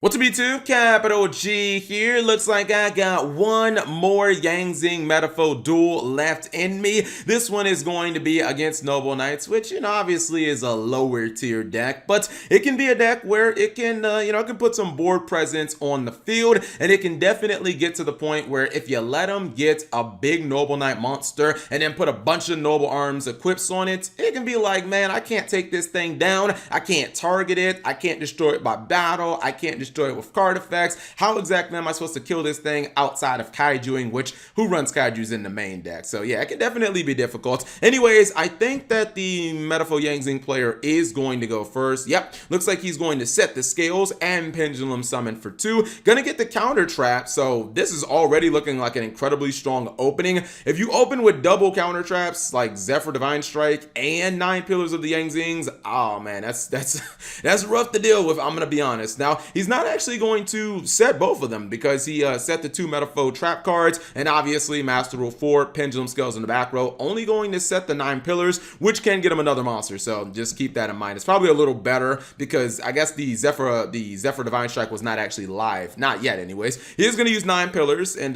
What's up YouTube? Capital G here. Looks like I got one more Yang Zing Metapho duel left in me. This one is going to be against Noble Knights, which, obviously is a lower tier deck, but it can be a deck where it can, it can put some board presence on the field, and it can definitely get to the point where if you let them get a big Noble Knight monster and then put a bunch of Noble Arms equips on it, it can be like, man, I can't take this thing down. I can't target it. I can't destroy it by battle. I can't destroy it with card effects. How exactly am I supposed to kill this thing outside of kaijuing, which who runs kaijus in the main deck? So yeah, it can definitely be difficult. Anyways, I think that the Metapho Yang Zing player is going to go first. Yep, looks like he's going to set the scales and pendulum summon for 2. Gonna get the counter trap, so this is already looking like an incredibly strong opening. If you open with double counter traps like Zephyr Divine Strike and 9 Pillars of the Yang Zings, oh man, that's rough to deal with, I'm gonna be honest. Now, he's not actually going to set both of them because he set the 2 Metapho trap cards, and obviously Master Rule 4, Pendulum Scales in the back row, only going to set the 9 Pillars, which can get him another monster, so just keep that in mind. It's probably a little better because I guess the Zephyr Divine Strike was not actually live, not yet anyways. He is going to use 9 Pillars and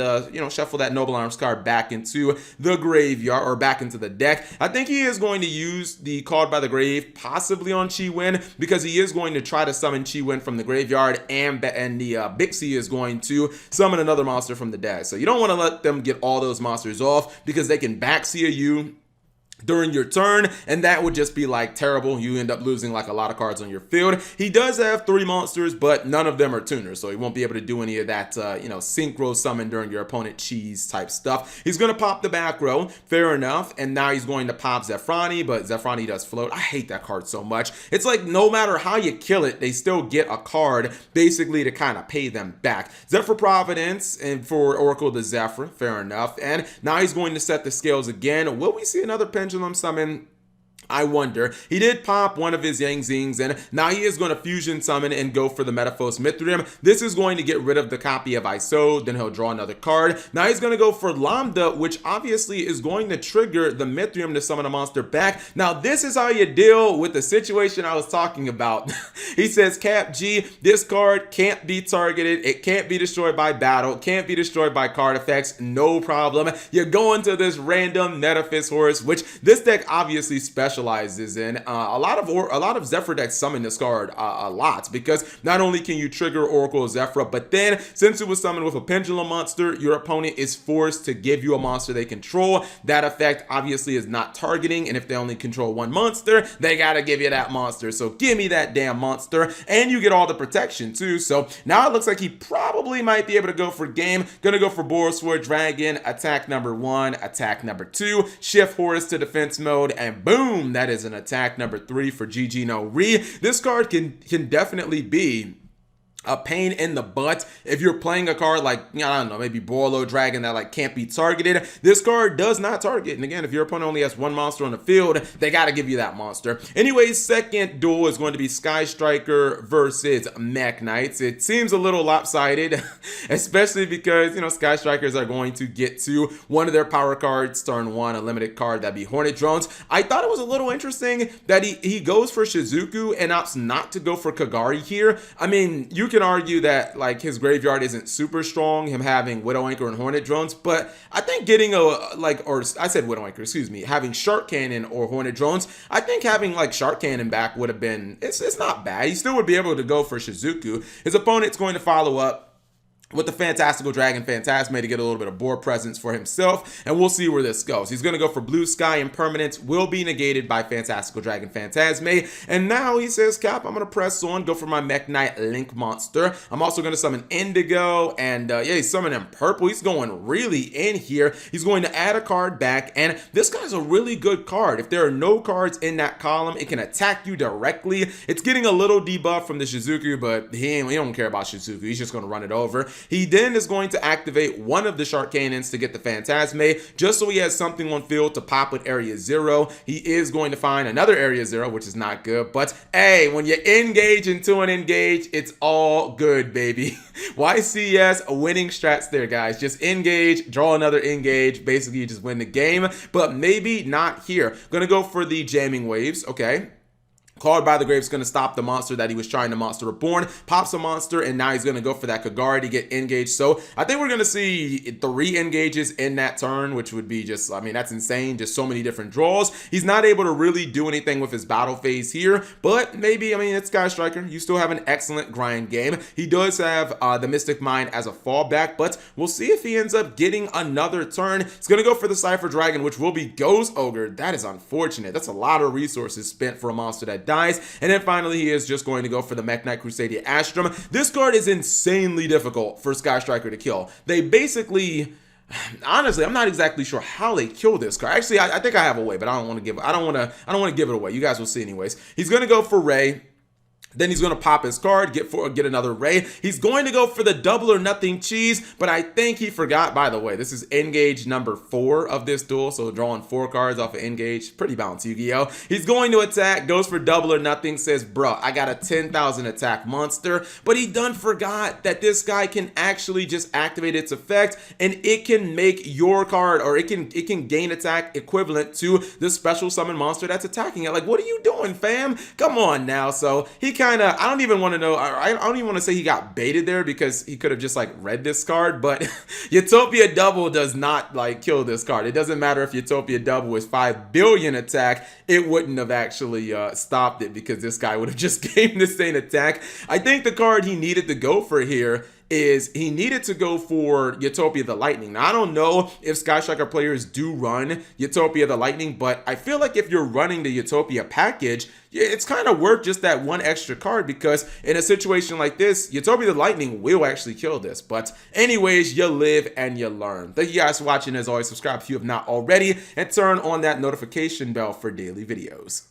shuffle that Noble Arms card back into the graveyard, or back into the deck. I think he is going to use the Called by the Grave possibly on Chi Win, because he is going to try to summon Chi Win from the graveyard, and the Bixie is going to summon another monster from the deck. So you don't want to let them get all those monsters off, because they can backseer you during your turn, and that would just be like terrible. You end up losing like a lot of cards on your field. He does have 3 monsters, but none of them are tuners, so he won't be able to do any of that synchro summon during your opponent cheese type stuff. He's going to pop the back row, fair enough, and now he's going to pop Zephrani, but Zephrani does float. I hate that card so much. It's like no matter how you kill it, they still get a card basically to kind of pay them back. Zephyr Providence, and for Oracle the Zephyr, fair enough, and now he's going to set the scales again. Will we see another Pendulum Summon? I wonder. He did pop one of his Yang Zings, and now he is going to fusion summon and go for the Metaphos Mithrium. This is going to get rid of the copy of ISO, then he'll draw another card. Now he's going to go for Lambda, which obviously is going to trigger the Mithrium to summon a monster back. Now this is how you deal with the situation I was talking about. He says, Cap G, this card can't be targeted, it can't be destroyed by battle, can't be destroyed by card effects, no problem. You're going to this random Netaphys Horse, which this deck obviously specializes in. A lot of Zephyr decks summon this card a lot, because not only can you trigger Oracle Zephyr, but then since it was summoned with a Pendulum monster, your opponent is forced to give you a monster they control. That effect obviously is not targeting, and if they only control one monster, they gotta give you that monster. So give me that damn monster, and you get all the protection too. So now it looks like he probably might be able to go for game. Gonna go for Borosword Dragon, attack number 1, attack number 2, shift Horus to defense mode, and boom, that is an attack number 3 for GG no Re. This card can definitely be a pain in the butt if you're playing a card like, I don't know, maybe Borlo Dragon that like can't be targeted. This card does not target, and again, if your opponent only has 1 monster on the field, they got to give you that monster. Anyways, second duel is going to be Sky Striker versus Mech Knights. It seems a little lopsided, especially because, Sky Strikers are going to get to one of their power cards turn 1, a limited card, that'd be Hornet Drones. I thought it was a little interesting that he goes for Shizuku and opts not to go for Kagari here. I mean, you can argue that like his graveyard isn't super strong, him having Widow Anchor and Hornet Drones, but I think getting having Shark Cannon or Hornet Drones, I think having like Shark Cannon back would have been, it's not bad. He still would be able to go for Shizuku. His opponent's going to follow up with the Fantastical Dragon Phantasme to get a little bit of board presence for himself, and we'll see where this goes. He's going to go for Blue Sky, and permanence will be negated by Fantastical Dragon Phantasme, and now he says, Cap, I'm going to press on, go for my Mech Knight Link monster. I'm also going to summon Indigo, and he's summoning Purple. He's going really in here. He's going to add a card back, and this guy's a really good card. If there are no cards in that column, it can attack you directly. It's getting a little debuff from the Shizuku, but he don't care about Shizuku. He's just going to run it over. He then is going to activate one of the Shark Cannons to get the Phantasme, just so he has something on field to pop with Area 0. He is going to find another Area 0, which is not good, but hey, when you engage into an engage, it's all good, baby. YCS winning strats there, guys. Just engage, draw another engage, basically you just win the game, but maybe not here. Gonna go for the Jamming Waves, okay. Called by the Grave is going to stop the monster that he was trying to Monster Reborn, pops a monster, and now he's going to go for that Kagari to get engaged. So I think we're going to see 3 engages in that turn, which would be just, I mean, that's insane. Just so many different draws. He's not able to really do anything with his battle phase here, but maybe, I mean, it's Sky Striker. You still have an excellent grind game. He does have the Mystic Mine as a fallback, but we'll see if he ends up getting another turn. He's going to go for the Cypher Dragon, which will be Ghost Ogre. That is unfortunate. That's a lot of resources spent for a monster that dies. And then finally, he is just going to go for the Mech Knight Crusadia Astrum. This card is insanely difficult for Sky Striker to kill. They basically, honestly, I'm not exactly sure how they kill this card. Actually, I think I have a way, but I don't want to give it away. You guys will see anyways. He's going to go for Ray. Then he's going to pop his card, get another Ray. He's going to go for the double or nothing cheese, but I think he forgot, by the way, this is engage number 4 of this duel, so drawing 4 cards off of engage. Pretty balanced, Yu-Gi-Oh! He's going to attack, goes for double or nothing, says, bruh, I got a 10,000 attack monster, but he done forgot that this guy can actually just activate its effect, and it can make your card, or it can gain attack equivalent to the special summon monster that's attacking it. Like, what are you doing, fam? Come on now. So he I don't even want to know, I don't even want to say he got baited there, because he could have just like read this card, but Utopia Double does not like kill this card. It doesn't matter if Utopia Double was 5 billion attack, it wouldn't have actually stopped it, because this guy would have just gained the same attack. I think the card he needed to go for here is he needed to go for Utopia the Lightning. Now, I don't know if Sky Striker players do run Utopia the Lightning, but I feel like if you're running the Utopia package, it's kind of worth just that 1 extra card, because in a situation like this, Utopia the Lightning will actually kill this. But anyways, you live and you learn. Thank you guys for watching. As always, subscribe if you have not already, and turn on that notification bell for daily videos.